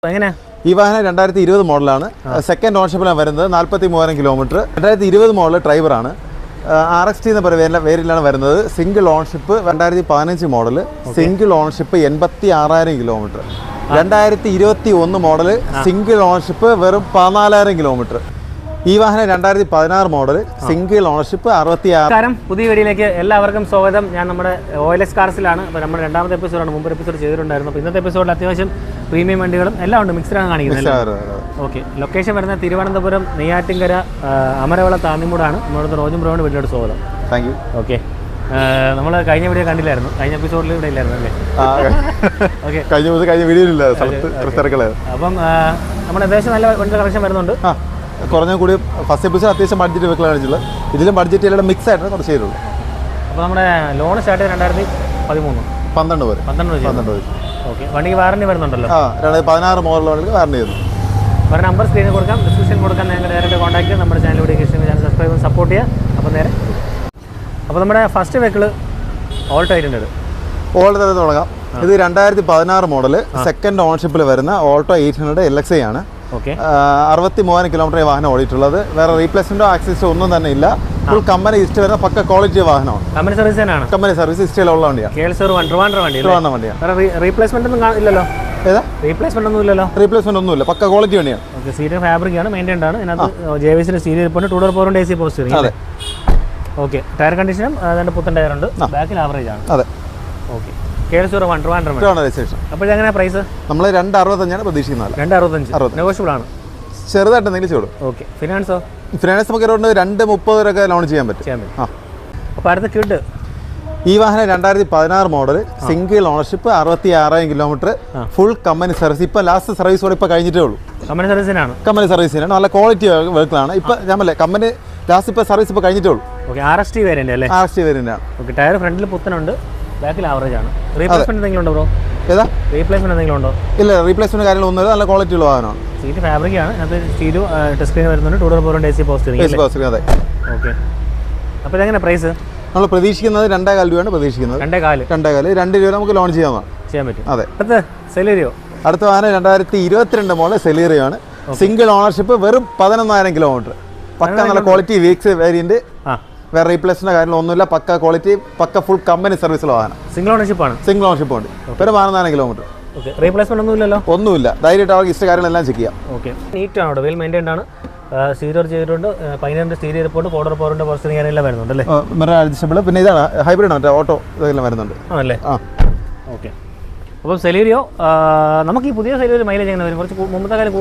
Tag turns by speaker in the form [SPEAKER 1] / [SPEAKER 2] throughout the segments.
[SPEAKER 1] ഈ വാഹനം 2020 മോഡലാണ്. സെക്കൻഡ് ഓണർഷിപ്പിലാണ് വരുന്നത്. 43,000 കിലോമീറ്റർ. 2020 മോഡൽ ഡ്രൈവറാണ്. RXT എന്ന പേരിലാണ് വരുന്നത്. Single ownership 2015 model. Single ownership 86,000 kilometre. 2021 model single ownership വെറും 14,000 കിലോമീറ്റർ. ഈ വാഹനം 2016 മോഡൽ സിംഗിൾ ഓണർഷിപ്പ് 66.
[SPEAKER 2] പുതിയ വീഡിയോയിലേക്ക് എല്ലാവർക്കും സ്വാഗതം. ഞാൻ നമ്മുടെ OLX കാർസിലാണ്. അപ്പോൾ നമ്മുടെ രണ്ടാമത്തെ എപ്പിസോഡാണ്. മുമ്പ് എപ്പിസോഡ് ചെയ്തിട്ടുണ്ടായിരുന്നു. അപ്പോൾ ഇന്നത്തെ എപ്പിസോഡിൽ അത്യാവശ്യം പ്രീമിയം വണ്ടികളും എല്ലാം ഉണ്ട്. മിക്സ്ഡാണ് കാണിക്കുന്നത്. ഓക്കെ, ലൊക്കേഷൻ വരുന്നത് തിരുവനന്തപുരം നെയ്യാറ്റിൻകര അമരവള താന്നിമൂടാണ്. നമ്മുടെ റോജും ബ്രോയുടെ വീട്ടിലോട്ട് സ്വാഗതം.
[SPEAKER 1] Thank you.
[SPEAKER 2] ഓക്കെ, നമ്മൾ കഴിഞ്ഞ വീഡിയോ കണ്ടില്ലായിരുന്നു. കഴിഞ്ഞ എപ്പിസോഡിൽ ഇവിടെ ഇല്ലായിരുന്നു അല്ലേ? ഓക്കെ,
[SPEAKER 1] കഴിഞ്ഞ വീഡിയോയിലില്ല.
[SPEAKER 2] അപ്പം നമ്മുടെ ഏകദേശം നല്ല വണ്ടി കളക്ഷൻ വരുന്നുണ്ട്.
[SPEAKER 1] കുറഞ്ഞ കൂടി ഫസ്റ്റ് എപ്പിസോഡ് അത്യാവശ്യം ബഡ്ജറ്റ് വെക്കലാണ് വെച്ചുള്ളത്. ഇതിലും ബഡ്ജറ്റ് എല്ലാം മിക്സ് ആയിട്ടാണ് കുറച്ച് ചെയ്തുള്ളൂ.
[SPEAKER 2] അപ്പോൾ നമ്മുടെ ലോൺ സ്റ്റാർട്ട് ചെയ്ത് 2013 12 വരെ. ഓക്കെ, വണ്ടിക്ക് വാറണ്ടി വരുന്നുണ്ടല്ലോ.
[SPEAKER 1] 2016 മോഡലുകളിൽ വാറണ്ടി ചെയ്യുന്നു.
[SPEAKER 2] വേറെ നമ്പർ സ്ക്രീനിൽ കൊടുക്കാം, ഡിസ്ക്രിപ്ഷൻ കൊടുക്കാം. നിങ്ങൾ ഡയറക്റ്റ് കോൺടാക്ട് ചെയ്യുക. നമ്മുടെ ചാനൽ വീഡിയോ ചാനൽ സബ്സ്ക്രൈബ് ചെയ്ത് സപ്പോർട്ട് ചെയ്യുക. അപ്പോൾ നേരെ അപ്പോൾ നമ്മുടെ ഫസ്റ്റ് വെഹിക്കിൾ ഓൾട്ടോ 800.
[SPEAKER 1] ഓൾട്ടോ തുടങ്ങാം. ഇത് 2016 മോഡൽ സെക്കൻഡ് ഓണർഷിപ്പിൽ വരുന്ന ഓൾട്ടോ 800 LXI ആണ്. 63,000 കിലോമീറ്റർ വാഹനം ഓടിയിട്ടുള്ളത്. വേറെ റീപ്ലേസ്മെന്റോ ആക്സിസോ ഒന്നും തന്നെ ഇല്ല. ഫുൾ കമ്പനി ഹിസ്റ്ററി വരുന്ന പക്ക ക്വാളിറ്റി വാഹനമാണ്.
[SPEAKER 2] കമ്പനി സർവീസ് തന്നെയാണ്.
[SPEAKER 1] കമ്പനി സർവീസ് ഹിസ്റ്ററിയിലുള്ള വണ്ടിയാണ്.
[SPEAKER 2] റീപ്ലേസ്മെന്റ് ഒന്നും ഇല്ലല്ലോ.
[SPEAKER 1] ഏതാ
[SPEAKER 2] റീപ്ലേസ്മെന്റ് ഒന്നും ഇല്ലല്ലോ.
[SPEAKER 1] റീപ്ലേസ്മെന്റ് ഒന്നുമില്ല, പക്ക ക്വാളിറ്റി വണ്ടിയാണ്.
[SPEAKER 2] സീറ്റ് ഫാബ്രിക് ആണ്, മെയിൻറ്റൈൻഡ് ആണ്. ഇതിനകത്ത് JVSന്റെ സീരിയൽ ഇപ്പോൾ 2 4 AC പോസ്റ്റ്.
[SPEAKER 1] അതെ.
[SPEAKER 2] ഓക്കെ, ടയർ കണ്ടീഷനും അതിന്റെ പുത്തൻ ടയർ ഉണ്ട്. ബാക്കിൽ ആവറേജ് ആണ്.
[SPEAKER 1] അതെ.
[SPEAKER 2] ഓക്കെ, അപ്പോൾ എങ്ങനെയാ പ്രൈസ്?
[SPEAKER 1] നമ്മൾ 265 പ്രതീക്ഷിക്കുന്നത്.
[SPEAKER 2] 265 നെഗോഷ്യബിൾ ആണ്.
[SPEAKER 1] ചെറുതായിട്ട് എന്തെങ്കിലും ചെയ്തു.
[SPEAKER 2] ഓക്കെ, ഫിനാൻസോ?
[SPEAKER 1] ഫിനാൻസ് നമുക്ക് 230 വരെയൊക്കെ ലോൺ ചെയ്യാൻ പറ്റും.
[SPEAKER 2] അപ്പോൾ അടുത്ത കിഡ്
[SPEAKER 1] ഈ വാഹനം 2016 model single ownership 66,000 kilometre. Full company service. ഇപ്പൊ ലാസ്റ്റ് സർവീസ് കൂടെ ഇപ്പൊ കഴിഞ്ഞിട്ടേ ഉള്ളൂ.
[SPEAKER 2] കമ്പനി സർവീസിനാണ്.
[SPEAKER 1] കമ്പനി സർവീസിനാണ്. നല്ല ക്വാളിറ്റി വെഹിക്കിളാണ്. ഇപ്പൊ ഞാൻ കമ്പനി ലാസ്റ്റ് ഇപ്പൊ സർവീസ് ഇപ്പൊ കഴിഞ്ഞിട്ടേ ഉള്ളൂ.
[SPEAKER 2] ഓക്കെ, RXT വേരിയന്റ് അല്ലേ?
[SPEAKER 1] RXT വേരിയന്റ് ആണ്.
[SPEAKER 2] ഓക്കെ, ടയർ ഫ്രണ്ടിൽ പുത്തനുണ്ട്, ബാക്കിൽ ആവറേജ് ആണ്. റീപ്ലേസ്മെന്റ് എന്തെങ്കിലും ഉണ്ടോ ബ്രോ?
[SPEAKER 1] ഏതാ
[SPEAKER 2] റീപ്ലേസ്മെന്റ് എന്തെങ്കിലും ഉണ്ടോ?
[SPEAKER 1] ഇല്ല, റീപ്ലേസ്മെന്റ് കാര്യങ്ങളൊന്നുമില്ല. നല്ല ക്വാളിറ്റി ഉള്ള വാഹനമാണ്.
[SPEAKER 2] സീറ്റ് ഫാബ്രിക് ആണ്. അത് സ്റ്റീരിയോ ടച്ച് സ്ക്രീൻ വരുന്നുണ്ട്. 2 4 AC പോസ്റ്റിംഗ്.
[SPEAKER 1] അതെ.
[SPEAKER 2] ഓക്കെ, അപ്പോൾ ഇതെങ്ങനെ പ്രൈസ്?
[SPEAKER 1] നമ്മൾ പ്രതീക്ഷിക്കുന്നത് 2.5 രൂപയാണ് പ്രതീക്ഷിക്കുന്നത്. 2.5 2 രൂപ നമുക്ക് ലോൺ ചെയ്യാൻ പറ്റും. അതെ.
[SPEAKER 2] അടുത്ത സെലീരിയോ.
[SPEAKER 1] അടുത്ത വാഹനം 2022 മോഡൽ സെലീറിയോ ആണ്. സിംഗിൾ ഓണർഷിപ്പ് വെറും 11,000 കിലോമീറ്റർ. പക്ക നല്ല ക്വാളിറ്റി വീക്സ് വേരിയന്റ്. വേറെ റീപ്ലേസ്മെന്റ് കാര്യങ്ങളൊന്നുമില്ല. പക്ക ക്വാളിറ്റി, പക്ക ഫുൾ കമ്പനി സർവീസുള്ള വാഹനം.
[SPEAKER 2] സിംഗിൾ ഓണർഷിപ്പ് ആണ്.
[SPEAKER 1] സിംഗിൾ ഓണർഷിപ്പ് ഉണ്ട്. വെറും 14,000 കിലോമീറ്റർ.
[SPEAKER 2] റീപ്ലേസ്മെന്റ് ഒന്നുമില്ലല്ലോ.
[SPEAKER 1] ഒന്നുമില്ല. ധൈര്യമായിട്ട് അവർക്ക് ഇഷ്ട കാര്യങ്ങളെല്ലാം ചെക്ക് ചെയ്യാം.
[SPEAKER 2] ഓക്കെ, നീറ്റ് ആണ്, വെൽ മെയിൻറ്റൈൻഡ് ആണ്. സ്റ്റീരിയോ ചെയ്തിട്ടുണ്ട്. 15 സ്റ്റീരിയോ റിപ്പോർട്ട്, 4 4 പോസ്റ്റിംഗ് എല്ലാം വരുന്നുണ്ട് അല്ലേ?
[SPEAKER 1] Mirror adjustable. പിന്നെ ഇതാണ് ഹൈബ്രിഡ് ആണ്, ഓട്ടോ ഇതെല്ലാം വരുന്നുണ്ട്.
[SPEAKER 2] ആണല്ലേ? ഓക്കെ, അപ്പോൾ സെലീരിയോ നമുക്ക് ഈ പുതിയ സെലീരിയോ മൈലേജ് എങ്ങനെ വരും? കുറച്ച് മുമ്പത്തെ കാലം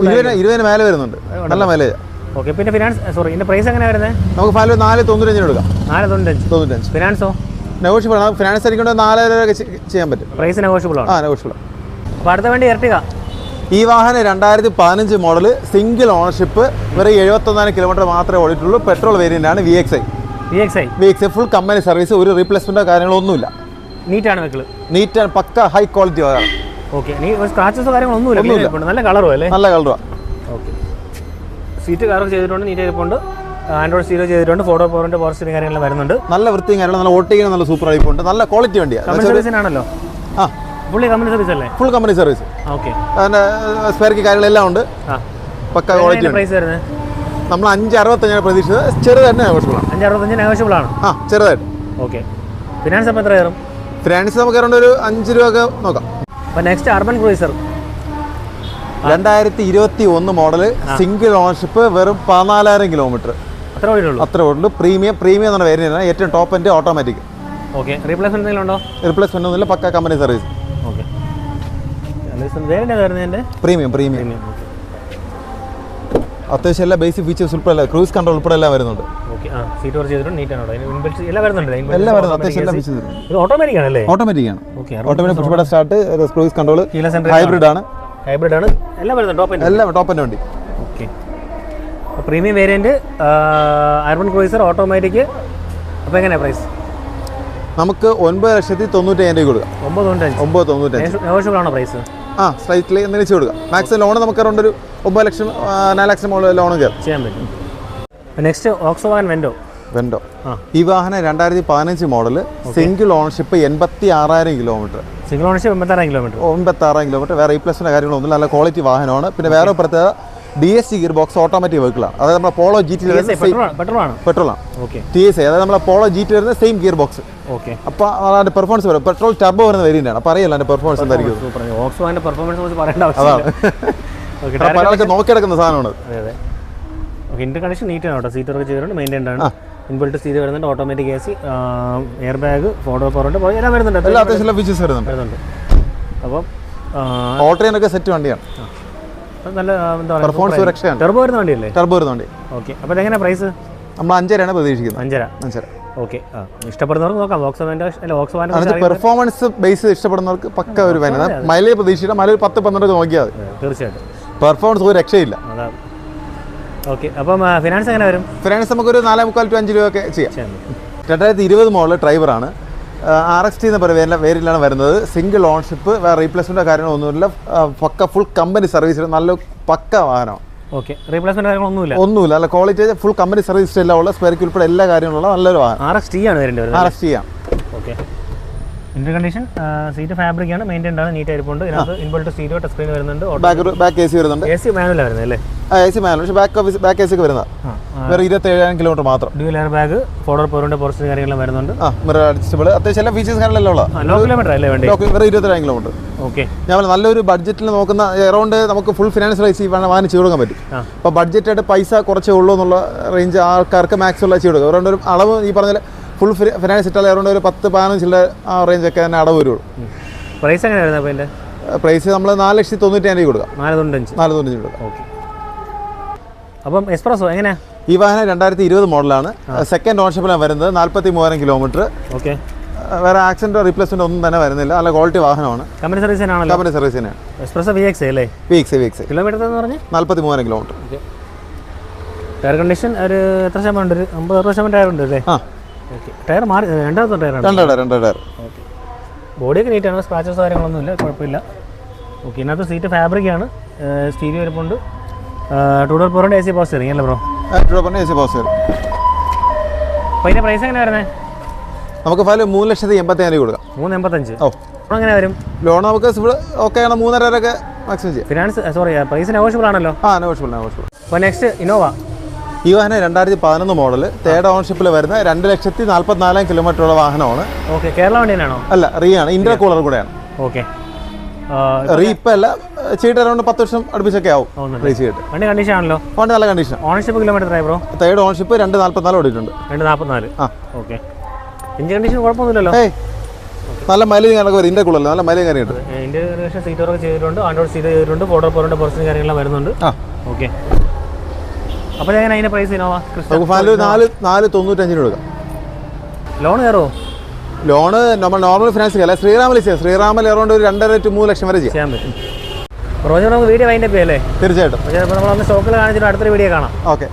[SPEAKER 1] 20 മേലെ വരുന്നുണ്ട്. നല്ല മൈലേജ്.
[SPEAKER 2] ഓക്കെ, പിന്നെ ഫിനാൻസ് ഇതിന്റെ പ്രൈസ് എങ്ങനെയാണ് വരുന്നത്?
[SPEAKER 1] നമുക്ക് 495 എടുക്കാം.
[SPEAKER 2] 495. ഫിനാൻസോ?
[SPEAKER 1] നെഗോഷ്യബിൾ ആണ്. ഫിനാൻസ് ആയിരിക്കും 4,000 ചെയ്യാൻ പറ്റും.
[SPEAKER 2] പ്രൈസ് നെഗോഷ്യബിൾ ആണ്.
[SPEAKER 1] നെഗോഷ്യബിൾ.
[SPEAKER 2] അപ്പോൾ അടുത്ത വണ്ടി എർട്ടിഗ.
[SPEAKER 1] ഈ വാഹനം 2015 മോഡൽ സിംഗിൾ ഓണർഷിപ്പ് വെറും 71,000 കിലോമീറ്റർ മാത്രമേ ഓടിയിട്ടുള്ളൂ. പെട്രോൾ വേരിയന്റ് ആണ്. VXI full company service. ഒരു റീപ്ലേസ്മെന്റോ കാര്യങ്ങളൊന്നുമില്ല.
[SPEAKER 2] നീറ്റാണ് വെഹിക്കിൾ.
[SPEAKER 1] നീറ്റാണ്, പക്ക ഹൈ ക്വാളിറ്റി വാഹനം.
[SPEAKER 2] ഓക്കെ, സ്ക്രാച്ചസോ കാര്യങ്ങളൊന്നുമില്ല. നല്ല കളറും അല്ലേ?
[SPEAKER 1] നല്ല കളറുമാണ്.
[SPEAKER 2] ഓക്കെ, സീറ്റ് കാറും ചെയ്തിട്ടുണ്ട്, നീറ്റ് ആയിട്ടുണ്ട്. ആൻഡ്രോയിഡ് സ്റ്റീരിയോ ചെയ്തിട്ടുണ്ട്. 4 4 പവർ സ്റ്റിയറിംഗ് കാര്യങ്ങളെല്ലാം വരുന്നുണ്ട്. നല്ല
[SPEAKER 1] വൃത്തിയും കാര്യങ്ങളും, നല്ല ഓട്ടിങ്ങിനും നല്ല സൂപ്പർ ആയിട്ടുണ്ട്. നല്ല ക്വാളിറ്റി വണ്ടിയാണ്.
[SPEAKER 2] കമ്പനി സർവീസിനാണല്ലോ. ഫുള്ളി കമ്പനി സർവീസ് അല്ലേ? Full
[SPEAKER 1] company service.
[SPEAKER 2] ഓക്കെ,
[SPEAKER 1] അതിന്റെ സ്പെയർ കീ കാര്യങ്ങളെല്ലാം ഉണ്ട്. പക്ക ക്വാളിറ്റി.
[SPEAKER 2] പ്രൈസ് വരുന്നത്
[SPEAKER 1] നമ്മൾ 565 പ്രതീക്ഷിച്ചത്. ചെറുതായിട്ട് നെഗോഷ്യബിൾ ആണ്.
[SPEAKER 2] 565 നെഗോഷ്യബിൾ ആണ്.
[SPEAKER 1] ചെറുതായിട്ട്.
[SPEAKER 2] ഓക്കെ, ഫിനാൻസ് അപ്പോൾ എത്ര കയറും?
[SPEAKER 1] ഫിനാൻസ് നമുക്ക് അറൗണ്ട് ഒരു 5 രൂപ ഒക്കെ നോക്കാം.
[SPEAKER 2] അപ്പോൾ next urban cruiser
[SPEAKER 1] 2021 model single ownership വെറും 14,000 കിലോമീറ്റർ. അത്ര ഓടുള്ളൂ. പ്രീമിയം എന്നാണ് വേരിയന്റ്. ഏറ്റവും top end automatic.
[SPEAKER 2] Okay, replacement എന്തെങ്കിലും ഉണ്ടോ?
[SPEAKER 1] റീപ്ലേസ്മെന്റ് ഒന്നുമില്ല, പക്ക കമ്പനി സർവീസ്.
[SPEAKER 2] Okay, premium.
[SPEAKER 1] അത്യാവശ്യം എല്ലാ ബേസിക് ഫീച്ചേഴ്സ് ഉൾപ്പെടെ ക്രൂസ് കൺട്രോൾ ഉൾപ്പെടെ എല്ലാം വരുന്നുണ്ട്.
[SPEAKER 2] സീറ്റ് വർക്ക് ചെയ്തിട്ടുണ്ട്, നീറ്റ് ആണ്. എല്ലാം വരുന്നുണ്ട്.
[SPEAKER 1] അത്യാവശ്യം എല്ലാ ഫീച്ചേഴ്സ്.
[SPEAKER 2] ഇത് ഓട്ടോമാറ്റിക് ആണല്ലേ?
[SPEAKER 1] ഓട്ടോമാറ്റിക് ആണ്. Automatic push button start, cruise control, hybrid ആണ്.
[SPEAKER 2] എല്ലാം വരുന്നുണ്ട്.
[SPEAKER 1] എല്ലാം ടോപ്പ് എൻഡ് വണ്ടി.
[SPEAKER 2] Okay, premium variant urban cruiser automatic. അപ്പോൾ എങ്ങനെയാണ് പ്രൈസ്?
[SPEAKER 1] നമുക്ക് 9,95,000 കൊടുക്കാം. 9,95,000
[SPEAKER 2] നെഗോഷ്യബിൾ ആണോ പ്രൈസ്?
[SPEAKER 1] സ്ലൈറ്റ്ലി എന്തെങ്കിലും കൊടുക്കാം. മാക്സിമം ലോൺ നമുക്ക് അറൗണ്ട് ഒരു 9 ലക്ഷം 4 ലക്ഷം ലോൺ ചെയ്യാൻ പറ്റും.
[SPEAKER 2] Next Volkswagen വെൻഡോ.
[SPEAKER 1] വെൻഡോ. ഈ വാഹനം 2015 model, single ownership, 86,000 kilometre.
[SPEAKER 2] Single ownership 86,000 kilometre.
[SPEAKER 1] 86,000 kilometre. വേറെ റീപ്ലേസ്മെന്റ് കാര്യങ്ങളൊന്നും, നല്ല ക്വാളിറ്റി വാഹനമാണ്. പിന്നെ വേറെ പ്രത്യേകത DSG ഗിയർ ബോക്സ് ഓട്ടോമാറ്റിക് വെഹിക്കിളാണ്. അതായത് നമ്മുടെ പോളോ GT പെട്രോളാണ്. TSI, അതായത് നമ്മുടെ പോളോ GT വരുന്ന സെയിം ഗിയർ ബോക്സ്. അപ്പോൾ അതിന്റെ പെർഫോമൻസ് വരും. പെട്രോൾ ടർബോ വരുന്ന വേരിയന്റ് ആണ്. അപ്പോൾ അറിയില്ല അതിന്റെ പെർഫോമൻസ് എന്തായിരിക്കും. പലർക്ക് നോക്കിയെടുക്കുന്ന സാധനമാണ്.
[SPEAKER 2] ഇന്റർ കണ്ടീഷൻ നീറ്റ് ആണ് കേട്ടോ. സീറ്റ് ഒക്കെ ചെയ്തിട്ടുണ്ട്, മെയിൻറ്റൈൻഡ് ആണ്. ഇൻബിൽറ്റ് സീറ്റ് വരുന്നുണ്ട്, automatic AC, air bag, photo പോറുണ്ട്, എല്ലാം വരുന്നുണ്ട്.
[SPEAKER 1] എല്ലാ അത്യാവശ്യം ഫീച്ചേഴ്സ് വരുന്നുണ്ട്.
[SPEAKER 2] അപ്പം
[SPEAKER 1] ഓൾട്രെയിനൊക്കെ സെറ്റ് വണ്ടിയാണ്.
[SPEAKER 2] നല്ല എന്താ
[SPEAKER 1] പെർഫോമൻസ് സുരക്ഷയാണ്.
[SPEAKER 2] ടെർബോ വരുന്ന വണ്ടിയല്ലേ?
[SPEAKER 1] ടെർബോ വരുന്ന വണ്ടി.
[SPEAKER 2] ഓക്കെ. അപ്പോൾ എങ്ങനെയാണ് പ്രൈസ്?
[SPEAKER 1] നമ്മൾ 5,500 പ്രതീക്ഷിക്കുന്നത്.
[SPEAKER 2] 5,500. ഓക്കെ. ഇഷ്ടപ്പെടുന്നവർക്ക് നോക്കാം. വോക്സ്വാഗൻ
[SPEAKER 1] പെർഫോമൻസ് ബേസ് ഇഷ്ടപ്പെടുന്നവർക്ക് പക്ക ഒരു വാൻ. മൈലേജ് പ്രതീക്ഷിച്ചിട്ട് മൈലേജ് 10-12 നോക്കിയാൽ മതി.
[SPEAKER 2] തീർച്ചയായിട്ടും
[SPEAKER 1] പെർഫോമൻസ് ഒരു രക്ഷയില്ല.
[SPEAKER 2] അതാണ്. ഓക്കെ. അപ്പം ഫിനാൻസ് എങ്ങനെ വരും?
[SPEAKER 1] ഫിനാൻസ് നമുക്കൊരു 4.25 to 5 രൂപയൊക്കെ ചെയ്യാം. 2020 മോഡൽ ഡ്രൈവറാണ്. RXT എന്ന വേരിലാണ് വരുന്നത്. സിംഗിൾ ഓണർഷിപ്പ്, വേറെ റീപ്ലേസ്മെൻറ്റോ കാര്യങ്ങളൊന്നുമില്ല. പക്ക ഫുൾ കമ്പനി സർവീസ്, നല്ല പക്ക വാഹനമാണ്.
[SPEAKER 2] ഓക്കെ. റീപ്ലേസ്മെന്റ് കാര്യങ്ങളൊന്നുമില്ല.
[SPEAKER 1] നല്ല ക്വാളിറ്റി, ഫുൾ കമ്പനി സർവീസ് എല്ലാം ഉള്ള, സ്പെയർ ഉൾപ്പെടെ എല്ലാ കാര്യങ്ങളുള്ള നല്ലൊരു വാഹനം.
[SPEAKER 2] RXT ആണ് വരുന്നത്.
[SPEAKER 1] RXT ആണ്.
[SPEAKER 2] Okay. Inter condition seat fabric ആണ്, മെയിൻറ്റൈൻഡ് ആണ്, നീറ്റ് ആയിരിപ്പുണ്ട്. ഇതിനകത്ത് ഇൻബിൽറ്റ് സ്റ്റീരിയോ ടച്ച് സ്ക്രീൻ വരുന്നുണ്ട്.
[SPEAKER 1] ബാക്ക് AC വരുന്നുണ്ട്.
[SPEAKER 2] AC മാനുവൽ വരുന്നത് അല്ലേ?
[SPEAKER 1] AC മാനുവൽ, പക്ഷേ ബാക്ക് AC ഒക്കെ വരുന്നത് വേറെ 27,000 കിലോമീറ്റർ മാത്രം.
[SPEAKER 2] ഡ്യുവൽ എയർ ബാഗ്, ഫോർഡർ പോറിന്റെ പോർഷൻ കാര്യങ്ങളെല്ലാം വരുന്നുണ്ട്.
[SPEAKER 1] മിറർ അഡ്ജസ്റ്റബിൾ, അത്യാവശ്യം എല്ലാ ഫീച്ചേഴ്സ് കാര്യങ്ങളെല്ലാം ഉള്ള.
[SPEAKER 2] ലോ കിലോമീറ്റർ അല്ലേ വേണ്ടി?
[SPEAKER 1] വേറെ 27,000 കിലോമീറ്റർ.
[SPEAKER 2] ഓക്കെ.
[SPEAKER 1] ഞാൻ നല്ലൊരു ബഡ്ജറ്റിൽ നോക്കുന്ന എറൗണ്ട് നമുക്ക് ഫുൾ ഫിനാൻസ് റൈസ് വാഹനം ചെയ്ത് കൊടുക്കാൻ പറ്റും. അപ്പോൾ ബഡ്ജറ്റായിട്ട് പൈസ കുറച്ചേ ഉള്ളൂ എന്നുള്ള റേഞ്ച് ആൾക്കാർക്ക് മാക്സ് ഉള്ള ചെയ്ത് കൊടുക്കും. അതുകൊണ്ട് ഒരു അളവ് ഈ പറഞ്ഞ ഫുൾ ഫിനാൻസ് ഇട്ടാൽ അറൗണ്ട് ഒരു 10-15 ആ റേഞ്ചൊക്കെ തന്നെ അടവ് വരുള്ളൂ.
[SPEAKER 2] പ്രൈസ് എങ്ങനെ വരുന്നത്? അപ്പോൾ എൻ്റെ
[SPEAKER 1] പ്രൈസ് നമ്മൾ 4,90,000 കൊടുക്കാം. 495 കൊടുക്കാം.
[SPEAKER 2] ഓക്കെ. അപ്പം എക്സ്പ്രസോ എങ്ങനെയാ?
[SPEAKER 1] ഈ വാഹനം 2020 മോഡലാണ്. സെക്കൻഡ് ഓണർഷിപ്പിലാണ് വരുന്നത്. 43,000 കിലോമീറ്റർ.
[SPEAKER 2] ഓക്കെ.
[SPEAKER 1] വേറെ ആക്സിഡൻറ്റോ റീപ്ലേസ്മെൻറ്റോ ഒന്നും തന്നെ വരുന്നില്ല. നല്ല ക്വാളിറ്റി വാഹനമാണ്.
[SPEAKER 2] കമ്പനി സർവീസിനാണല്ലോ?
[SPEAKER 1] കമ്പനി സർവീസിനാണ്.
[SPEAKER 2] എക്സ്പ്രസോ VX അല്ലേ?
[SPEAKER 1] VX
[SPEAKER 2] കിലോമീറ്റർ എന്ന് പറഞ്ഞാൽ
[SPEAKER 1] 43,000 കിലോമീറ്റർ.
[SPEAKER 2] ടയർ കണ്ടീഷൻ ഒരു എത്ര ശതമാനം ഉണ്ട്? 50% ടയർ ഉണ്ട് അല്ലേ? ഓക്കെ. ടയർ മാറി രണ്ടാമത്തെ ടയറാണ്?
[SPEAKER 1] രണ്ട് ടയർ.
[SPEAKER 2] ഓക്കെ. ബോഡിയൊക്കെ നീറ്റാണ്, സ്ക്രാച്ചസ് കാര്യങ്ങളൊന്നുമില്ല, കുഴപ്പമില്ല. ഓക്കെ. ഇതിനകത്ത് സീറ്റ് ഫാബ്രിക് ആണ്, സ്റ്റീരിയോ ഇരിപ്പുണ്ട്, 2 4 AC പവർ സ്റ്റിയറിംഗ് അല്ലേ ബ്രോ?
[SPEAKER 1] AC power steering.
[SPEAKER 2] അപ്പോൾ ഇതിൻ്റെ പ്രൈസ് എങ്ങനെ വരുന്നത്?
[SPEAKER 1] നമുക്ക് ഫയൽ 3,80,000 കൊടുക്കാം.
[SPEAKER 2] 385.
[SPEAKER 1] ഓ.
[SPEAKER 2] ലോൺ എങ്ങനെ വരും?
[SPEAKER 1] ലോൺ നമുക്ക് ഓക്കെ ആണ്, 3.5 വരെയൊക്കെ മാക്സിമം ചെയ്യാം.
[SPEAKER 2] ഫിനാൻസ് പ്രൈസ് നെഗോഷ്യബിൾ ആണല്ലോ?
[SPEAKER 1] നെഗോഷ്യബിൾ.
[SPEAKER 2] അപ്പോൾ നെക്സ്റ്റ് ഇന്നോവ.
[SPEAKER 1] ഈ വാഹനം 2011 മോഡൽ, തേർഡ് ഓണർഷിപ്പിൽ വരുന്ന 2,44,000 കിലോമീറ്ററുള്ള വാഹനമാണ്.
[SPEAKER 2] ഓക്കെ. കേരള വണ്ടിയാണോ?
[SPEAKER 1] അല്ല, റീ ആണ്. ഇന്റർ കൂളർ കൂടെയാണ്.
[SPEAKER 2] ഓക്കെ.
[SPEAKER 1] റീ ഇപ്പം അല്ല, ചെയ്തിട്ട് അറൗണ്ട് 10 വർഷം അടുപ്പിച്ചൊക്കെ ആവും റീ ചെയ്തിട്ട്.
[SPEAKER 2] വണ്ടി കണ്ടീഷൻ ആണല്ലോ?
[SPEAKER 1] വണ്ടി നല്ല condition.
[SPEAKER 2] Ownership kilometre bro?
[SPEAKER 1] Third ownership 2,44 ഓടിയിട്ടുണ്ട്.
[SPEAKER 2] 2,44. ഓക്കെ. എഞ്ചിൻ കണ്ടീഷൻ കുഴപ്പമൊന്നുമില്ലല്ലോ?
[SPEAKER 1] നല്ല മൈലേജ് കണക്ക് വരും. ഇന്റർ കൂളർ നല്ല മൈലേജ് കാര്യമുണ്ട്.
[SPEAKER 2] ഇന്റീരിയർ സീറ്റൊക്കെ ചെയ്തിട്ടുണ്ട്, ആൻഡ്രോയിഡ് സീറ്റ് ചെയ്തിട്ടുണ്ട്, ഫോർഡർ പോറിന്റെ പോർഷൻ കാര്യങ്ങളെല്ലാം വരുന്നുണ്ട്. ഓക്കെ. അപ്പോൾ എങ്ങനെ അതിന്റെ പ്രൈസ് ഇന്നോവ?
[SPEAKER 1] 4,95 കൊടുക്കാം.
[SPEAKER 2] ലോൺ കയറുമോ?
[SPEAKER 1] ലോണ് നമ്മൾ നോർമൽ ഫിനാൻസ് അല്ല, ശ്രീറാമിൽ ചെയ്യാം. ശ്രീറാമിൽ അറൗണ്ട് ഒരു 2.5 to 3 ലക്ഷം വരെ
[SPEAKER 2] ചെയ്യാൻ പറ്റും. റോജർ നമുക്ക് വീഡിയോ വൈൻഡപ്പ് ചെയ്യല്ലേ?
[SPEAKER 1] തീർച്ചയായിട്ടും.
[SPEAKER 2] നമ്മളൊന്ന് സ്റ്റോക്കിൽ കാണിച്ചിട്ട് അടുത്തൊരു വീഡിയോ കാണാം.
[SPEAKER 1] ഓക്കെ.